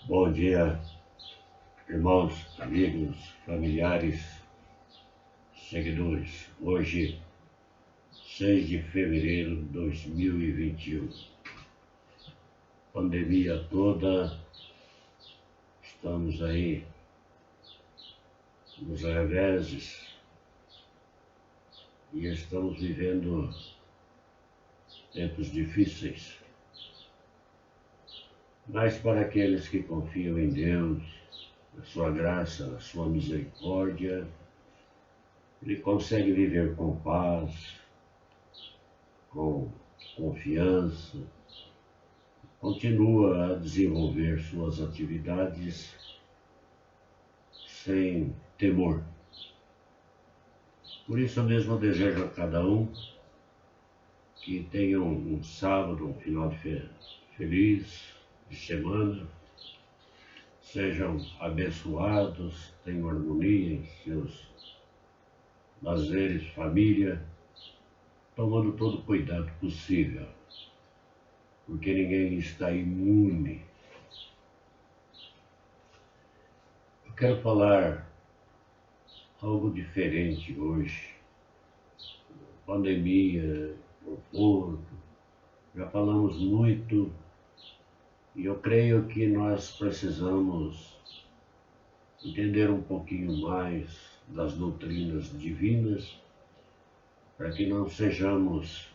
Bom dia, irmãos, amigos, familiares, seguidores. Hoje, 6 de fevereiro de 2021. Pandemia toda, estamos aí nos reveses e estamos vivendo tempos difíceis. Mas para aqueles que confiam em Deus, na sua graça, na sua misericórdia, ele consegue viver com paz, com confiança, continua a desenvolver suas atividades sem temor. Por isso mesmo eu desejo a cada um que tenham um sábado, um final de feliz, de semana, sejam abençoados, tenham harmonia em seus lazeres, família, tomando todo o cuidado possível, porque ninguém está imune. Eu quero falar algo diferente hoje. Pandemia, conforto, já falamos muito e eu creio que nós precisamos entender um pouquinho mais das doutrinas divinas para que não sejamos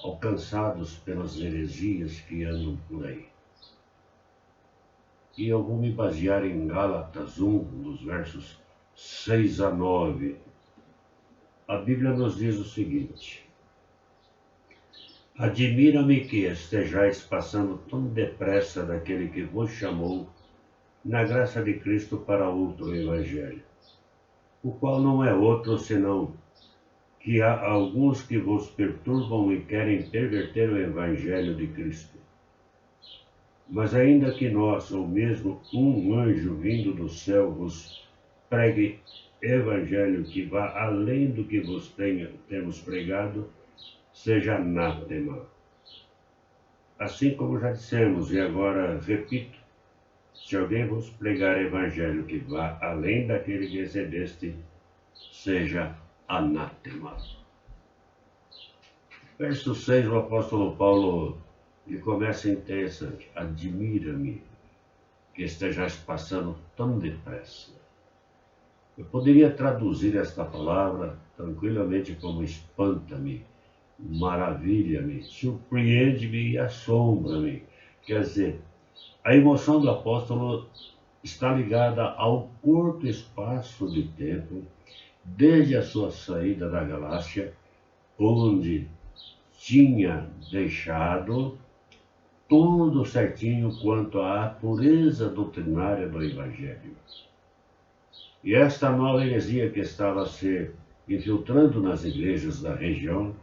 alcançados pelas heresias que andam por aí. E eu vou me basear em Gálatas 1, dos versos 6 a 9. A Bíblia nos diz o seguinte: admira-me que estejais passando tão depressa daquele que vos chamou na graça de Cristo para outro evangelho, o qual não é outro senão que há alguns que vos perturbam e querem perverter o evangelho de Cristo. Mas ainda que nós, ou mesmo um anjo vindo do céu, vos pregue evangelho que vá além do que vos temos pregado, seja anátema. Assim como já dissemos, e agora repito, se alguém vos pregar evangelho que vá além daquele que recebeste, seja anátema. Verso 6, o apóstolo Paulo, ele começa interessante. Admira-me que estejais passando tão depressa. Eu poderia traduzir esta palavra tranquilamente como espanta-me, maravilha-me, surpreende-me e assombra-me. Quer dizer, a emoção do apóstolo está ligada ao curto espaço de tempo, desde a sua saída da Galácia, onde tinha deixado tudo certinho quanto à pureza doutrinária do Evangelho. E esta nova heresia que estava se infiltrando nas igrejas da região,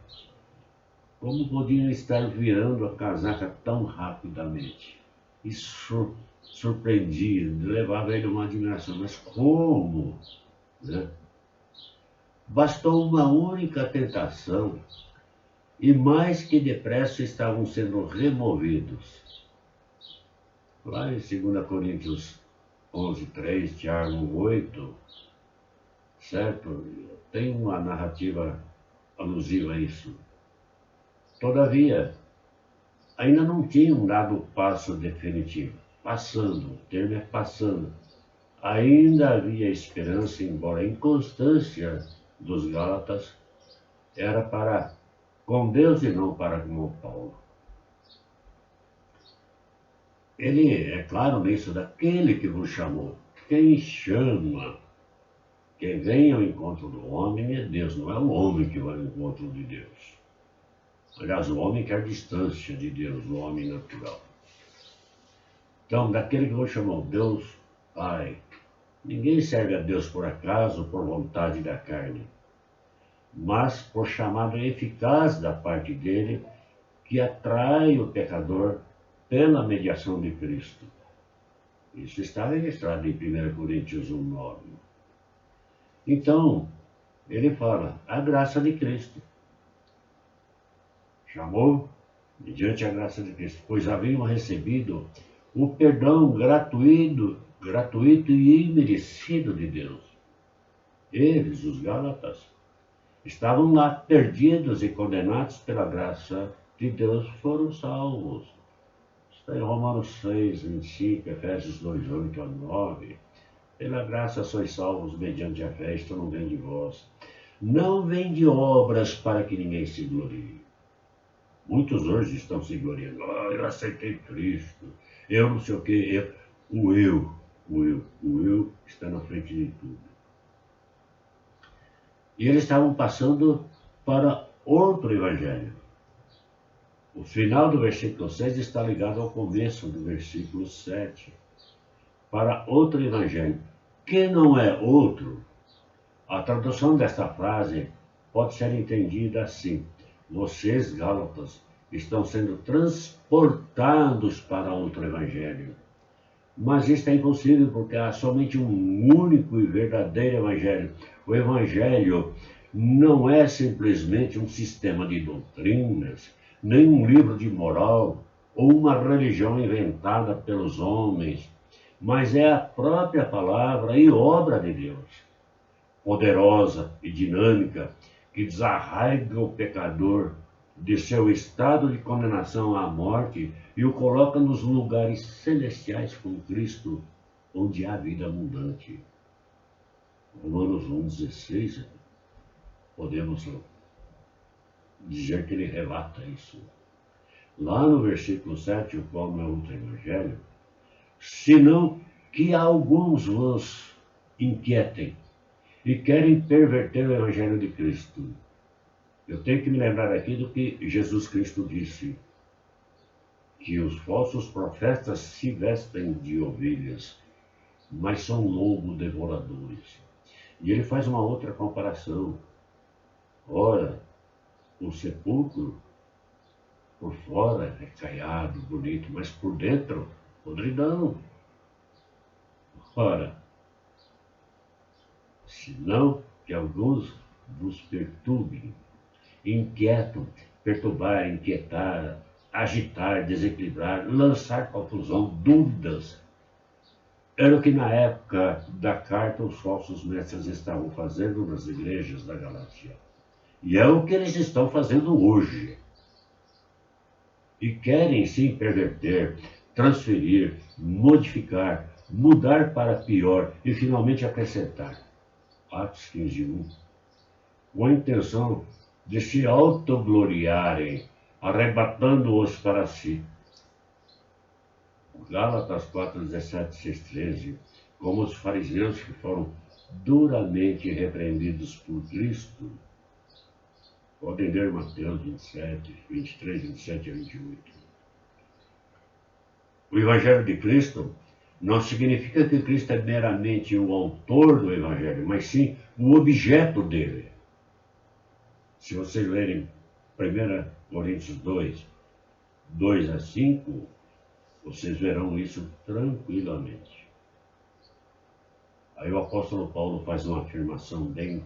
como podiam estar virando a casaca tão rapidamente? Isso surpreendia, levava ele a uma admiração. Mas como? Né? Bastou uma única tentação e mais que depressa estavam sendo removidos. Lá em 2 Coríntios 11:3, Tiago 8, certo? Tem uma narrativa alusiva a isso. Todavia, ainda não tinham dado o passo definitivo. Passando, o termo é passando. Ainda havia esperança, embora a inconstância dos Gálatas era para com Deus e não para com Paulo. Ele é claro nisso, daquele que vos chamou. Quem chama, quem vem ao encontro do homem é Deus, não é o homem que vai ao encontro de Deus. Aliás, o homem quer distância de Deus, o homem natural. Então, daquele que vos chamou, Deus Pai. Ninguém serve a Deus por acaso, por vontade da carne, mas por chamado eficaz da parte dele, que atrai o pecador pela mediação de Cristo. Isso está registrado em 1 Coríntios 1:9. Então, ele fala, a graça de Cristo. Chamou mediante a graça de Cristo, pois haviam recebido o perdão gratuito e imerecido de Deus. Eles, os Gálatas, estavam lá perdidos e condenados pela graça de Deus, foram salvos. Está em Romanos 6, 25, Efésios 2, 8 a 9. Pela graça sois salvos mediante a fé, isto não vem de vós. Não vem de obras para que ninguém se glorie. Muitos hoje estão se gloriando. Eu aceitei Cristo. Eu não sei o quê. O eu está na frente de tudo. E eles estavam passando para outro evangelho. O final do versículo 6 está ligado ao começo do versículo 7. Para outro evangelho, que não é outro. A tradução desta frase pode ser entendida assim: vocês, Gálatas, estão sendo transportados para outro evangelho. Mas isso é impossível, porque há somente um único e verdadeiro evangelho. O evangelho não é simplesmente um sistema de doutrinas, nem um livro de moral, ou uma religião inventada pelos homens, mas é a própria palavra e obra de Deus, poderosa e dinâmica, que desarraiga o pecador de seu estado de condenação à morte e o coloca nos lugares celestiais com Cristo, onde há vida abundante. Romanos 1,16, podemos dizer que ele relata isso. Lá no versículo 7, o qual não é outro evangelho, senão que alguns vos inquietem e querem perverter o evangelho de Cristo. Eu tenho que me lembrar aqui do que Jesus Cristo disse, que os falsos profetas se vestem de ovelhas, mas são lobos devoradores. E ele faz uma outra comparação. Ora, o sepulcro, por fora, é caiado, bonito, mas por dentro, podridão. Ora, senão que alguns vos perturbem, inquietam, perturbar, inquietar, agitar, desequilibrar, lançar confusão, dúvidas. Era o que na época da carta os falsos mestres estavam fazendo nas igrejas da Galácia. E é o que eles estão fazendo hoje. E querem sim perverter, transferir, modificar, mudar para pior e finalmente acrescentar. Atos 15:1. Com a intenção de se autogloriarem, arrebatando-os para si. Gálatas 4:17, 6:13, como os fariseus que foram duramente repreendidos por Cristo. Podem ler Mateus 27, 23, 27 a 28. O Evangelho de Cristo não significa que Cristo é meramente o autor do Evangelho, mas sim o objeto dele. Se vocês lerem 1 Coríntios 2, 2 a 5, vocês verão isso tranquilamente. Aí o apóstolo Paulo faz uma afirmação bem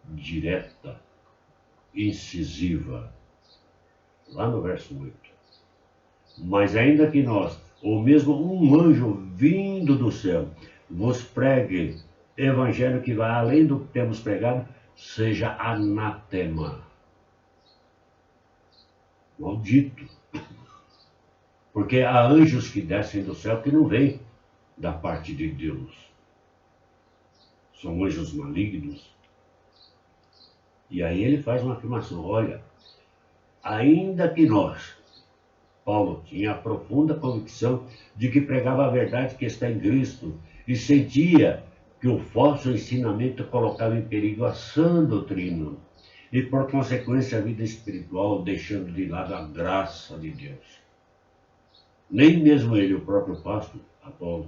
direta, incisiva, lá no verso 8. Mas ainda que nós, ou mesmo um anjo vindo do céu, vos pregue evangelho que vai além do que temos pregado, seja anátema. Maldito. Porque há anjos que descem do céu que não vêm da parte de Deus. São anjos malignos. E aí ele faz uma afirmação, olha, ainda que nós, Paulo tinha a profunda convicção de que pregava a verdade que está em Cristo e sentia que o falso ensinamento colocava em perigo a sã doutrina e, por consequência, a vida espiritual, deixando de lado a graça de Deus. Nem mesmo ele, o próprio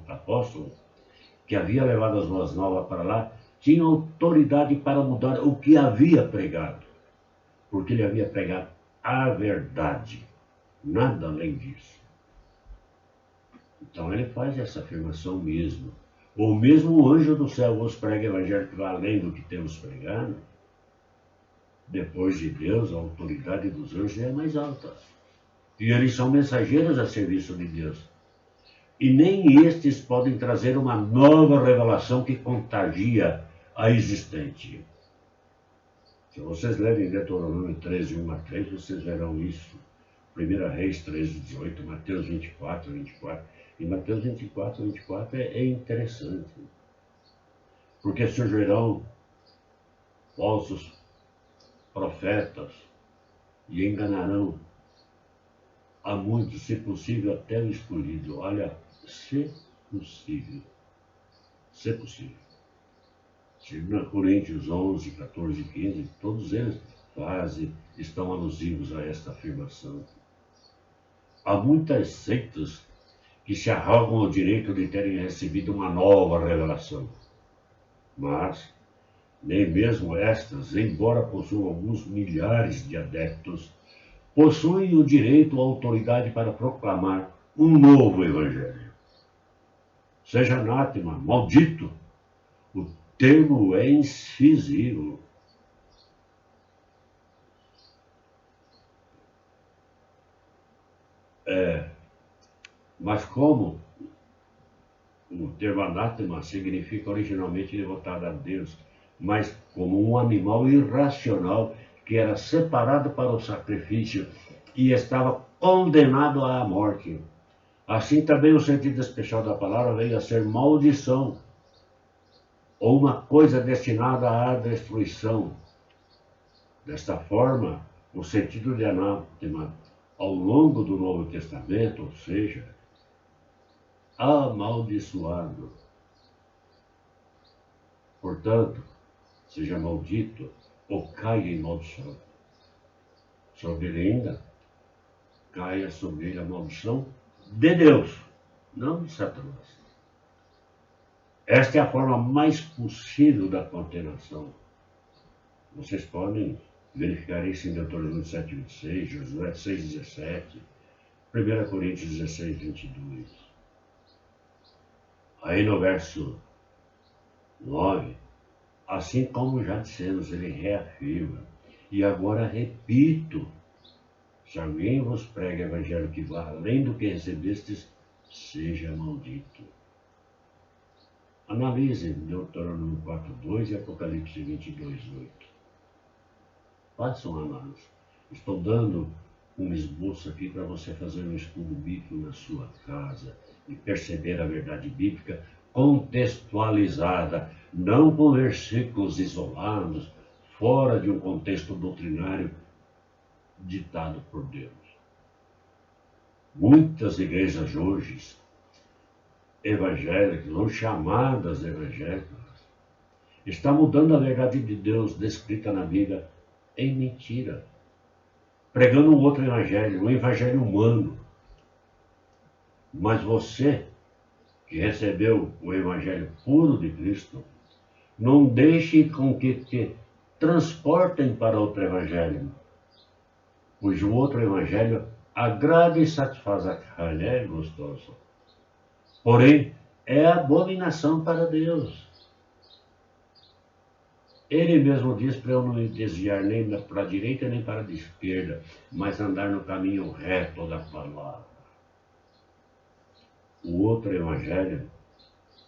apóstolo, que havia levado as boas novas para lá, tinha autoridade para mudar o que havia pregado, porque ele havia pregado a verdade, nada além disso. Então ele faz essa afirmação mesmo. Ou mesmo o anjo do céu vos prega o evangelho que vai além do que temos pregado. Depois de Deus, a autoridade dos anjos é mais alta. E eles são mensageiros a serviço de Deus. e nem estes podem trazer uma nova revelação que contagia a existente. Se vocês lerem Deuteronômio 13, 1 a 3, vocês verão isso. 1 Reis 13, 18, Mateus 24, 24. E Mateus 24, 24 é interessante. Porque surgirão falsos profetas e enganarão a muitos, se possível, até o escolhido. Olha, se possível. Se possível. 2 Coríntios 11, 14 e 15, todos eles quase estão alusivos a esta afirmação. Há muitas seitas que se arrogam o direito de terem recebido uma nova revelação. Mas, nem mesmo estas, embora possuam alguns milhares de adeptos, possuem o direito ou autoridade para proclamar um novo evangelho. Seja anátema, maldito, o termo é incisivo. Mas como o termo anátema significa originalmente devotado a Deus, mas como um animal irracional que era separado para o sacrifício e estava condenado à morte. Assim também o sentido especial da palavra veio a ser maldição, ou uma coisa destinada à destruição. Desta forma, o sentido de anátema ao longo do Novo Testamento, ou seja, amaldiçoado. Portanto, seja maldito ou caia em maldição. Sobre ele ainda, caia sobre ele a maldição de Deus, não de Satanás. Esta é a forma mais possível da condenação. Vocês podem verificar isso em Deuteronômio 7, 26, Josué 6, 17, 1 Coríntios 16, 22. Aí no verso 9, assim como já dissemos, ele reafirma, e agora repito, se alguém vos prega evangelho que vá além do que recebestes, seja maldito. Analise Deuteronômio 4:2 e Apocalipse 22:8. Faça uma análise. Estou dando um esboço aqui para você fazer um estudo bíblico na sua casa e perceber a verdade bíblica contextualizada, não com versículos isolados, fora de um contexto doutrinário ditado por Deus. Muitas igrejas hoje, evangélicas, ou chamadas evangélicas, estão mudando a verdade de Deus descrita na Bíblia em mentira, pregando um outro evangelho, um evangelho humano. Mas você, que recebeu o evangelho puro de Cristo, não deixe com que te transportem para outro evangelho, pois o outro evangelho agrada e satisfaz a carne, é gostoso. Porém, é abominação para Deus. Ele mesmo diz para eu não me desviar nem para a direita nem para a esquerda, mas andar no caminho reto da palavra. O outro evangelho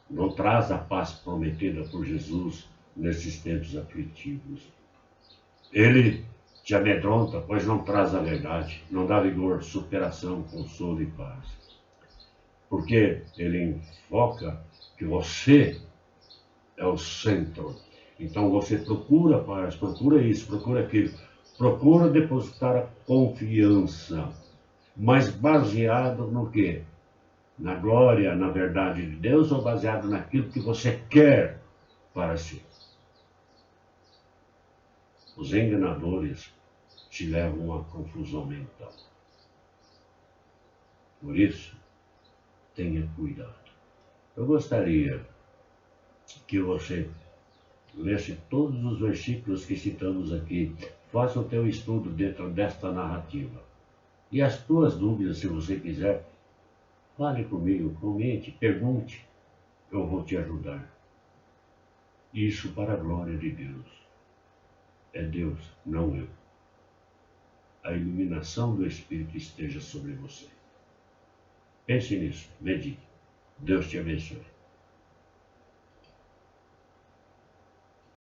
não traz a paz prometida por Jesus nesses tempos aflitivos. Ele te amedronta, pois não traz a verdade, não dá vigor, superação, consolo e paz. Porque ele enfoca que você é o centro. Então você procura paz, procura isso, procura aquilo, procura depositar a confiança, mas baseado no quê? Na glória, na verdade de Deus, ou baseado naquilo que você quer para si? Os enganadores te levam à confusão mental. Por isso, tenha cuidado. Eu gostaria que você lesse todos os versículos que citamos aqui, faça o teu estudo dentro desta narrativa. E as tuas dúvidas, se você quiser, fale comigo, comente, pergunte, eu vou te ajudar. Isso para a glória de Deus. É Deus, não eu. A iluminação do Espírito esteja sobre você. Pense nisso, medite. Deus te abençoe.